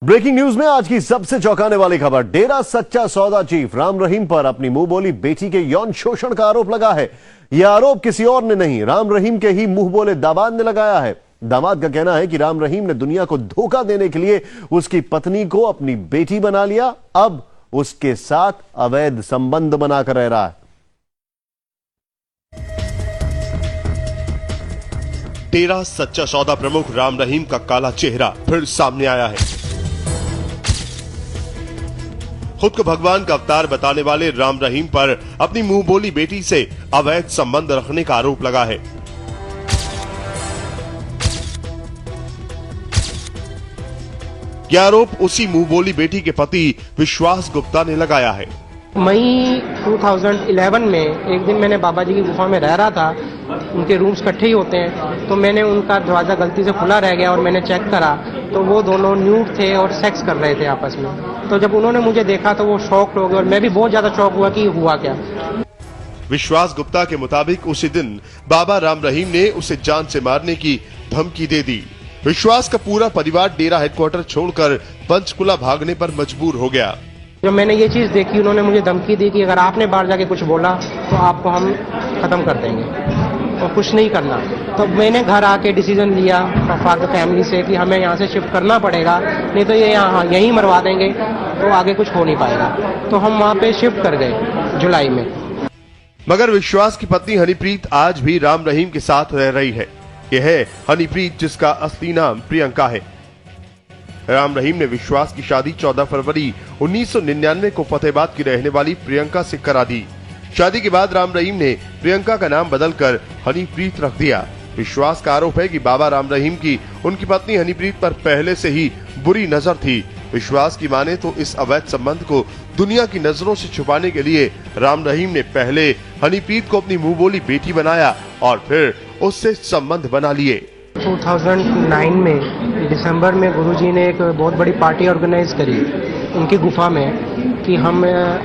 Breaking news में आज की सबसे चौंकाने वाली खबर। डेरा सच्चा सौदा चीफ राम रहीम पर अपनी मुंह बोली बेटी के यौन शोषण का आरोप लगा है। यह आरोप किसी और ने नहीं, राम रहीम के ही मुंह बोले दामाद ने लगाया है। दामाद का कहना है कि राम रहीम ने दुनिया को धोखा देने के लिए उसकी पत्नी को अपनी बेटी बना लिया, अब उसके साथ अवैध संबंध बनाकर रह रहा है। डेरा सच्चा सौदा प्रमुख राम रहीम का काला चेहरा फिर सामने आया है। खुद को भगवान का अवतार बताने वाले राम रहीम पर अपनी मुंह बोली बेटी से अवैध संबंध रखने का आरोप लगा है। यह आरोप उसी मुंह बोली बेटी के पति विश्वास गुप्ता ने लगाया है। मई 2011 में एक दिन मैंने बाबा जी की गुफा में रह रहा था, उनके रूम्स इकट्ठे ही होते हैं, तो मैंने उनका दरवाजा गलती से खुला रह गया और मैंने चेक करा तो वो दोनों न्यूड थे और सेक्स कर रहे थे आपस में। तो जब उन्होंने मुझे देखा तो वो शॉक्ड हो गए और मैं भी बहुत ज्यादा शॉक हुआ कि हुआ क्या। विश्वास गुप्ता के मुताबिक उसी दिन बाबा राम रहीम ने उसे जान से मारने की धमकी दे दी। विश्वास का पूरा परिवार डेरा हेडक्वार्टर छोड़कर पंचकुला भागने पर मजबूर हो गया। जब मैंने ये चीज देखी, उन्होंने मुझे धमकी दी कि अगर आपने बाहर जाके कुछ बोला तो आपको हम खत्म कर देंगे और कुछ नहीं करना। तो मैंने घर आके डिसीजन लिया फादर फैमिली से कि हमें यहाँ से शिफ्ट करना पड़ेगा, नहीं तो ये यहाँ यहीं मरवा देंगे तो आगे कुछ हो नहीं पाएगा। तो हम वहाँ पे शिफ्ट कर गए जुलाई में। मगर विश्वास की पत्नी हनीप्रीत आज भी राम रहीम के साथ रह रही है। यह है हनीप्रीत, जिसका असली नाम प्रियंका है। राम रहीम ने विश्वास की शादी 14 फरवरी 1999 को फतेहाबाद की रहने वाली प्रियंका से करा दी। शादी के बाद राम रहीम ने प्रियंका का नाम बदलकर हनीप्रीत रख दिया। विश्वास का आरोप है कि बाबा राम रहीम की उनकी पत्नी हनीप्रीत पर पहले से ही बुरी नजर थी। विश्वास की माने तो इस अवैध संबंध को दुनिया की नजरों से छुपाने के लिए राम रहीम ने पहले हनीप्रीत को अपनी मुंह बोली बेटी बनाया और फिर उससे संबंध बना लिए। 2009 में दिसंबर में गुरुजी ने एक बहुत बड़ी पार्टी ऑर्गेनाइज करी उनकी गुफा में कि हम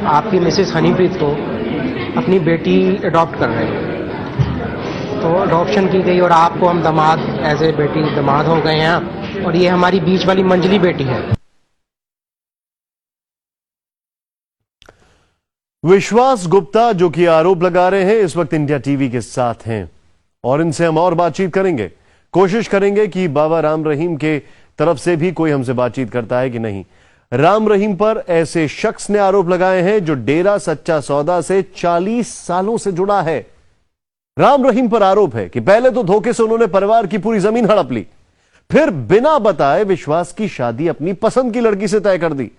आपकी मिसेस हनीप्रीत को अपनी बेटी अडॉप्ट कर रहे हैं। तो अडॉप्शन की गई और आपको हम दामाद एज ए बेटी दामाद हो गए हैं और ये हमारी बीच वाली मंजली बेटी है। विश्वास गुप्ता जो कि आरोप लगा रहे हैं, इस वक्त इंडिया टीवी के साथ हैं और इनसे हम और बातचीत करेंगे, कोशिश करेंगे कि बाबा राम रहीम के तरफ से भी कोई हमसे बातचीत करता है कि नहीं। राम रहीम पर ऐसे शख्स ने आरोप लगाए हैं जो डेरा सच्चा सौदा से 40 सालों से जुड़ा है। राम रहीम पर आरोप है कि पहले तो धोखे से उन्होंने परिवार की पूरी जमीन हड़प ली, फिर बिना बताए विश्वास की शादी अपनी पसंद की लड़की से तय कर दी।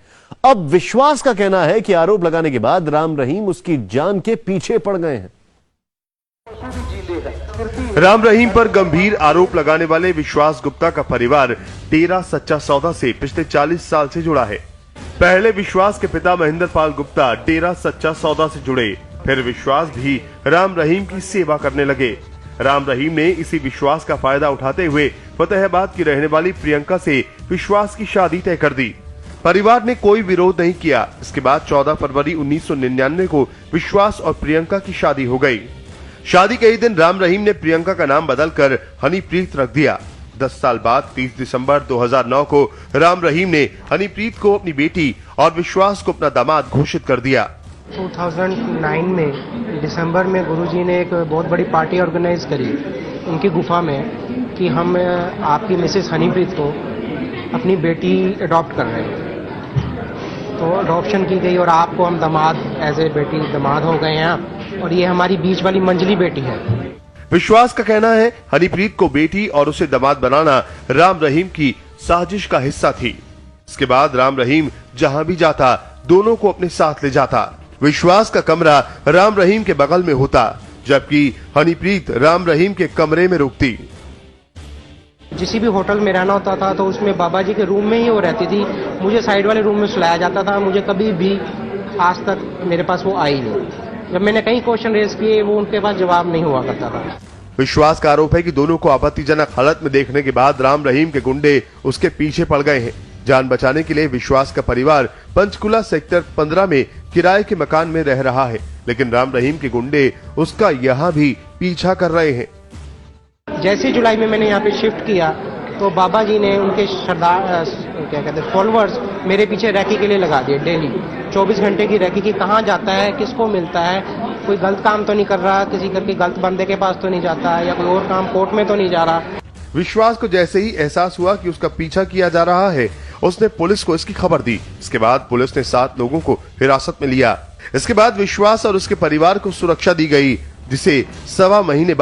अब विश्वास का कहना है कि आरोप लगाने के बाद राम रहीम उसकी जान के पीछे पड़ गए हैं। राम रहीम पर गंभीर आरोप लगाने वाले विश्वास गुप्ता का परिवार डेरा सच्चा सौदा से पिछले 40 साल से जुड़ा है। पहले विश्वास के पिता महेंद्र पाल गुप्ता डेरा सच्चा सौदा से जुड़े, फिर विश्वास भी राम रहीम की सेवा करने लगे। राम रहीम ने इसी विश्वास का फायदा उठाते हुए फतेहाबाद की रहने वाली प्रियंका से विश्वास की शादी तय कर दी। परिवार ने कोई विरोध नहीं किया। इसके बाद 14 फरवरी 1999 को विश्वास और प्रियंका की शादी हो गई। शादी के ही दिन राम रहीम ने प्रियंका का नाम बदलकर हनीप्रीत रख दिया। 10 साल बाद 30 दिसंबर 2009 को राम रहीम ने हनीप्रीत को अपनी बेटी और विश्वास को अपना दामाद घोषित कर दिया। 2009 में दिसंबर में गुरुजी ने एक बहुत बड़ी पार्टी ऑर्गेनाइज करी उनकी गुफा में कि हम आपकी मिसेस हनीप्रीत को अपनी बेटी अडॉप्ट कर रहे हैं। तो अडॉप्शन की गई और आपको हम दामाद एज ए बेटी दामाद हो गए हैं और ये हमारी बीच वाली मंजली बेटी है। विश्वास का कहना है हनीप्रीत को बेटी और उसे दामाद बनाना राम रहीम की साजिश का हिस्सा थी। इसके बाद राम रहीम जहां भी जाता दोनों को अपने साथ ले जाता। विश्वास का कमरा राम रहीम के बगल में होता, जबकि हनीप्रीत राम रहीम के कमरे में रुकती। जिस भी होटल में रहना होता था तो उसमें बाबा जी के रूम में ही वो रहती थी। मुझे साइड वाले रूम में सुलाया जाता था। मुझे कभी भी आज तक मेरे पास वो आई नहीं। जब मैंने कई क्वेश्चन रेज किए वो उनके पास जवाब नहीं हुआ करता था। विश्वास का आरोप है कि दोनों को आपत्तिजनक हालत में देखने के बाद राम रहीम के गुंडे उसके पीछे पड़ गए हैं। जान बचाने के लिए विश्वास का परिवार पंचकुला सेक्टर 15 में किराए के मकान में रह रहा है, लेकिन राम रहीम के गुंडे उसका यहाँ भी पीछा कर रहे हैं। जैसे जुलाई में मैंने यहाँ पे शिफ्ट किया तो बाबा जी ने उनके सरदार क्या कहते हैं फॉलोअर्स मेरे पीछे रैकी के लिए लगा दिए डेली 24 घंटे की रैकी की कहाँ जाता है, किसको मिलता है, कोई गलत काम तो नहीं कर रहा, किसी करके गलत बंदे के पास तो नहीं जाता है, या कोई और काम कोर्ट में तो नहीं जा रहा। विश्वास को जैसे ही एहसास हुआ कि उसका पीछा किया जा रहा है, उसने पुलिस को इसकी खबर दी। इसके बाद पुलिस ने 7 लोगों को हिरासत में लिया। इसके बाद विश्वास और उसके परिवार को सुरक्षा दी गई, जिसे 1.25 महीने बाद